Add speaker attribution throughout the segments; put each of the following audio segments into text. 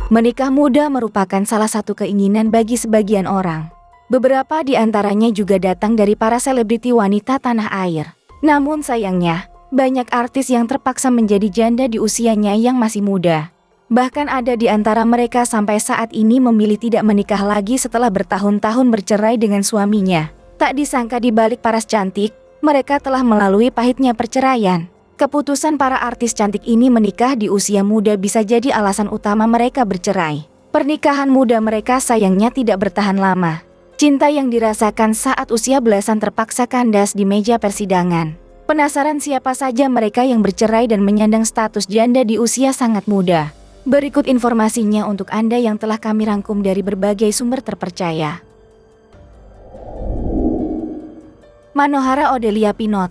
Speaker 1: Menikah muda merupakan salah satu keinginan bagi sebagian orang. Beberapa di antaranya juga datang dari para selebriti wanita tanah air. Namun sayangnya, banyak artis yang terpaksa menjadi janda di usianya yang masih muda. Bahkan ada di antara mereka sampai saat ini memilih tidak menikah lagi setelah bertahun-tahun bercerai dengan suaminya. Tak disangka di balik paras cantik, mereka telah melalui pahitnya perceraian. Keputusan para artis cantik ini menikah di usia muda bisa jadi alasan utama mereka bercerai. Pernikahan muda mereka sayangnya tidak bertahan lama. Cinta yang dirasakan saat usia belasan terpaksa kandas di meja persidangan. Penasaran siapa saja mereka yang bercerai dan menyandang status janda di usia sangat muda? Berikut informasinya untuk Anda yang telah kami rangkum dari berbagai sumber terpercaya. Manohara Odelia Pinot.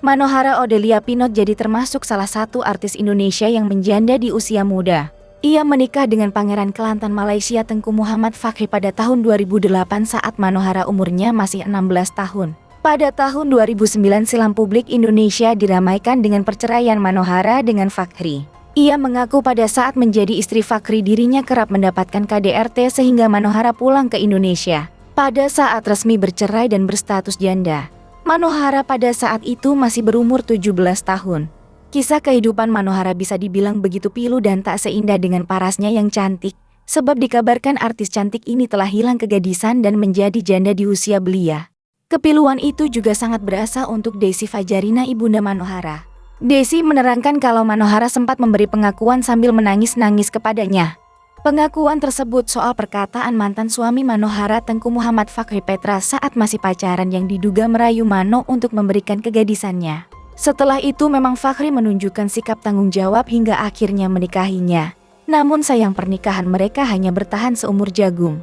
Speaker 1: Manohara Odelia Pinot jadi termasuk salah satu artis Indonesia yang menjanda di usia muda. Ia menikah dengan Pangeran Kelantan Malaysia Tengku Muhammad Fakhri pada tahun 2008 saat Manohara umurnya masih 16 tahun. Pada tahun 2009 silam publik Indonesia diramaikan dengan perceraian Manohara dengan Fakhri. Ia mengaku pada saat menjadi istri Fakhri dirinya kerap mendapatkan KDRT sehingga Manohara pulang ke Indonesia. Pada saat resmi bercerai dan berstatus janda, Manohara pada saat itu masih berumur 17 tahun. Kisah kehidupan Manohara bisa dibilang begitu pilu dan tak seindah dengan parasnya yang cantik, sebab dikabarkan artis cantik ini telah hilang kegadisan dan menjadi janda di usia belia. Kepiluan itu juga sangat berasa untuk Desi Fajarina, ibunda Manohara. Desi menerangkan kalau Manohara sempat memberi pengakuan sambil menangis-nangis kepadanya. Pengakuan tersebut soal perkataan mantan suami Manohara Tengku Muhammad Fakhri Petra saat masih pacaran yang diduga merayu Mano untuk memberikan kegadisannya. Setelah itu memang Fakhri menunjukkan sikap tanggung jawab hingga akhirnya menikahinya. Namun sayang pernikahan mereka hanya bertahan seumur jagung.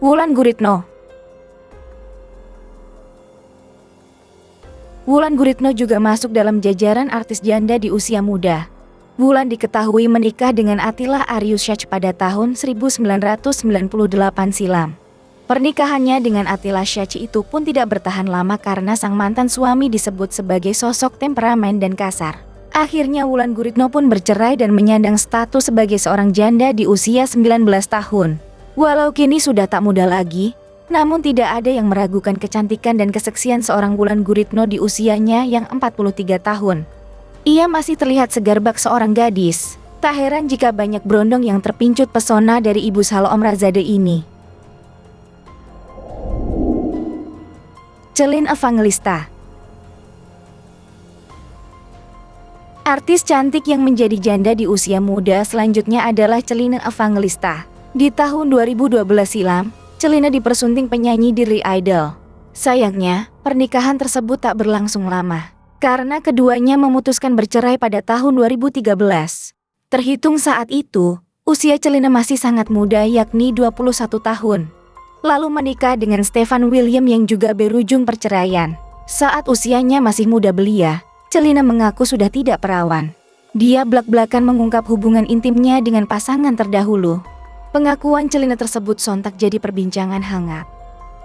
Speaker 1: Wulan Guritno. Wulan Guritno juga masuk dalam jajaran artis janda di usia muda. Wulan diketahui menikah dengan Attila Ariusyah pada tahun 1998 silam. Pernikahannya dengan Attila Syach itu pun tidak bertahan lama karena sang mantan suami disebut sebagai sosok temperamen dan kasar. Akhirnya Wulan Guritno pun bercerai dan menyandang status sebagai seorang janda di usia 19 tahun. Walau kini sudah tak muda lagi, namun tidak ada yang meragukan kecantikan dan keseksian seorang Wulan Guritno di usianya yang 43 tahun. Ia masih terlihat segar bak seorang gadis. Tak heran jika banyak berondong yang terpincut pesona dari Ibu Shalom Razade ini. Celine Evangelista. Artis cantik yang menjadi janda di usia muda selanjutnya adalah Celine Evangelista. Di tahun 2012 silam, Celine dipersunting penyanyi Dearly Idol. Sayangnya, pernikahan tersebut tak berlangsung lama, karena keduanya memutuskan bercerai pada tahun 2013. Terhitung saat itu, usia Celine masih sangat muda yakni 21 tahun. Lalu menikah dengan Stefan William yang juga berujung perceraian. Saat usianya masih muda belia, Celine mengaku sudah tidak perawan. Dia blak-blakan mengungkap hubungan intimnya dengan pasangan terdahulu. Pengakuan Celine tersebut sontak jadi perbincangan hangat.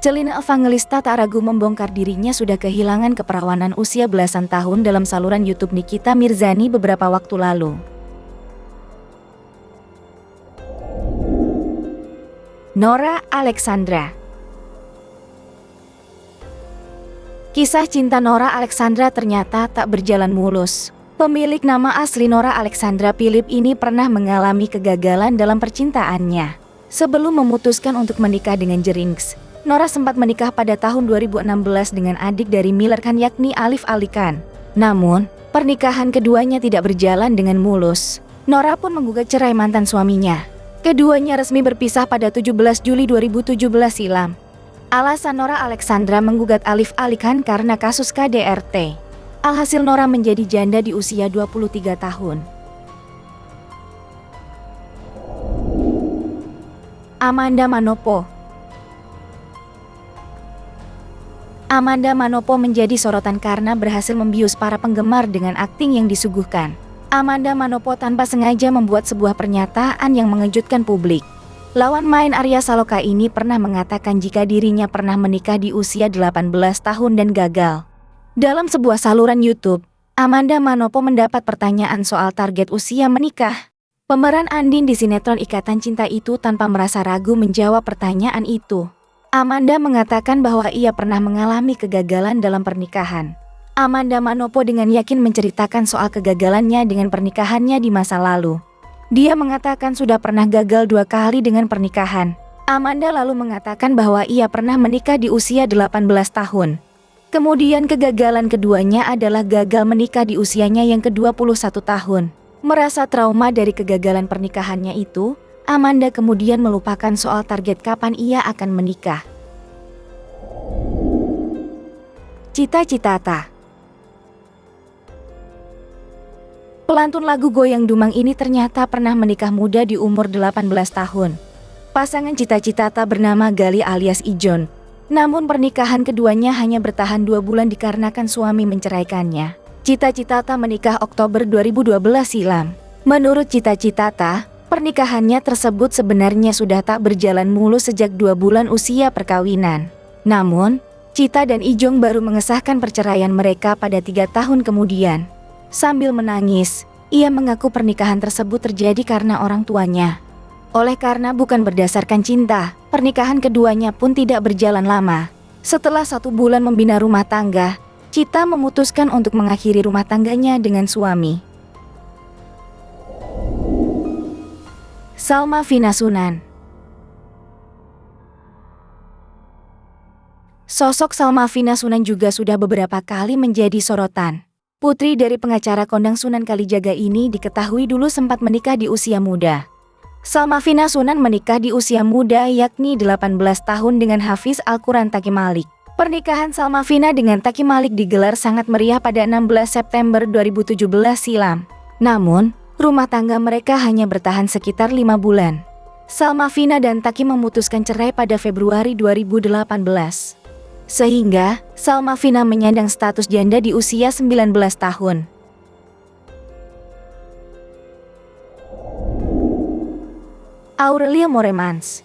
Speaker 1: Celine Evangelista tak ragu membongkar dirinya sudah kehilangan keperawanan usia belasan tahun dalam saluran YouTube Nikita Mirzani beberapa waktu lalu. Nora Alexandra. Kisah cinta Nora Alexandra ternyata tak berjalan mulus. Pemilik nama asli Nora Alexandra Philip ini pernah mengalami kegagalan dalam percintaannya. Sebelum memutuskan untuk menikah dengan Jerinx, Nora sempat menikah pada tahun 2016 dengan adik dari Miller Khan yakni Alif Ali Khan. Namun, pernikahan keduanya tidak berjalan dengan mulus. Nora pun menggugat cerai mantan suaminya. Keduanya resmi berpisah pada 17 Juli 2017 silam. Alasan Nora Alexandra menggugat Alif Ali Khan karena kasus KDRT. Alhasil Nora menjadi janda di usia 23 tahun. Amanda Manopo. Amanda Manopo menjadi sorotan karena berhasil membius para penggemar dengan akting yang disuguhkan. Amanda Manopo tanpa sengaja membuat sebuah pernyataan yang mengejutkan publik. Lawan main Arya Saloka ini pernah mengatakan jika dirinya pernah menikah di usia 18 tahun dan gagal. Dalam sebuah saluran YouTube, Amanda Manopo mendapat pertanyaan soal target usia menikah. Pemeran Andin di sinetron Ikatan Cinta itu tanpa merasa ragu menjawab pertanyaan itu. Amanda mengatakan bahwa ia pernah mengalami kegagalan dalam pernikahan. Amanda Manopo dengan yakin menceritakan soal kegagalannya dengan pernikahannya di masa lalu. Dia mengatakan sudah pernah gagal 2 kali dengan pernikahan. Amanda lalu mengatakan bahwa ia pernah menikah di usia 18 tahun. Kemudian kegagalan keduanya adalah gagal menikah di usianya yang ke-21 tahun. Merasa trauma dari kegagalan pernikahannya itu, Amanda kemudian melupakan soal target kapan ia akan menikah. Cita-citata. Pelantun lagu Goyang Dumang ini ternyata pernah menikah muda di umur 18 tahun. Pasangan Cita-Citata bernama Gali alias Ijon. Namun pernikahan keduanya hanya bertahan 2 bulan dikarenakan suami menceraikannya. Cita-Citata menikah Oktober 2012 silam. Menurut Cita-Citata, pernikahannya tersebut sebenarnya sudah tak berjalan mulus sejak 2 bulan usia perkawinan. Namun, Cita dan Ijong baru mengesahkan perceraian mereka pada 3 tahun kemudian. Sambil menangis, ia mengaku pernikahan tersebut terjadi karena orang tuanya. Oleh karena bukan berdasarkan cinta, pernikahan keduanya pun tidak berjalan lama. Setelah 1 bulan membina rumah tangga, Cita memutuskan untuk mengakhiri rumah tangganya dengan suami. Salma Vina Sunan. Sosok Salma Vina Sunan juga sudah beberapa kali menjadi sorotan. Putri dari pengacara kondang Sunan Kalijaga ini diketahui dulu sempat menikah di usia muda. Salma Vina Sunan menikah di usia muda yakni 18 tahun dengan Hafiz Al-Quran Taqi Malik. Pernikahan Salma Vina dengan Taqi Malik digelar sangat meriah pada 16 September 2017 silam. Namun, rumah tangga mereka hanya bertahan sekitar 5 bulan. Salma Vina dan Taqi memutuskan cerai pada Februari 2018. Sehingga, Salma Vina menyandang status janda di usia 19 tahun. Aurelia Moremans.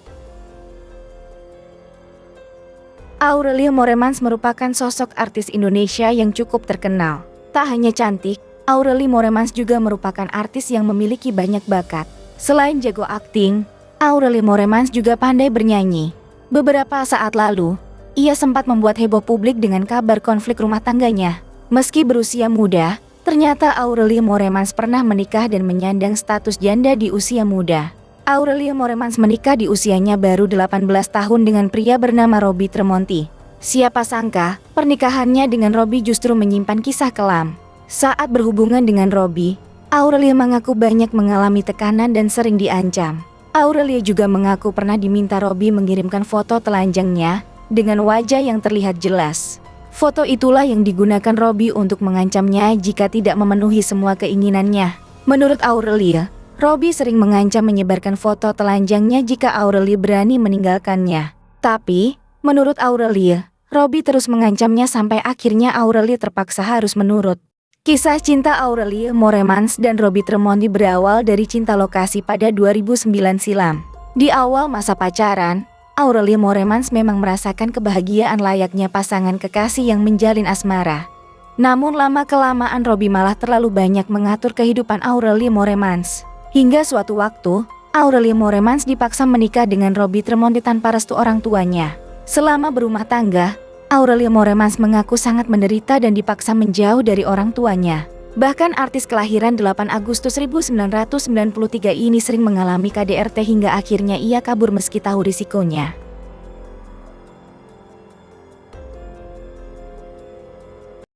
Speaker 1: Aurelia Moremans merupakan sosok artis Indonesia yang cukup terkenal. Tak hanya cantik, Aurelia Moremans juga merupakan artis yang memiliki banyak bakat. Selain jago akting, Aurelia Moremans juga pandai bernyanyi. Beberapa saat lalu, ia sempat membuat heboh publik dengan kabar konflik rumah tangganya. Meski berusia muda, ternyata Aurelia Moremans pernah menikah dan menyandang status janda di usia muda. Aurelia Moremans menikah di usianya baru 18 tahun dengan pria bernama Robby Tremonti. Siapa sangka, pernikahannya dengan Robby justru menyimpan kisah kelam. Saat berhubungan dengan Robby, Aurelia mengaku banyak mengalami tekanan dan sering diancam. Aurelia juga mengaku pernah diminta Robby mengirimkan foto telanjangnya dengan wajah yang terlihat jelas. Foto itulah yang digunakan Robby untuk mengancamnya jika tidak memenuhi semua keinginannya. Menurut Aurelia, Robby sering mengancam menyebarkan foto telanjangnya jika Aurelia berani meninggalkannya. Tapi, menurut Aurelia, Robby terus mengancamnya sampai akhirnya Aurelia terpaksa harus menurut. Kisah cinta Aurelia Moremans dan Robby Tremonti berawal dari cinta lokasi pada 2009 silam. Di awal masa pacaran, Aurelia Moremans memang merasakan kebahagiaan layaknya pasangan kekasih yang menjalin asmara. Namun lama-kelamaan Robby malah terlalu banyak mengatur kehidupan Aurelia Moremans. Hingga suatu waktu, Aurelia Moremans dipaksa menikah dengan Robby Tremonti tanpa restu orang tuanya. Selama berumah tangga, Aurelia Moremans mengaku sangat menderita dan dipaksa menjauh dari orang tuanya. Bahkan artis kelahiran 8 Agustus 1993 ini sering mengalami KDRT hingga akhirnya ia kabur meski tahu risikonya.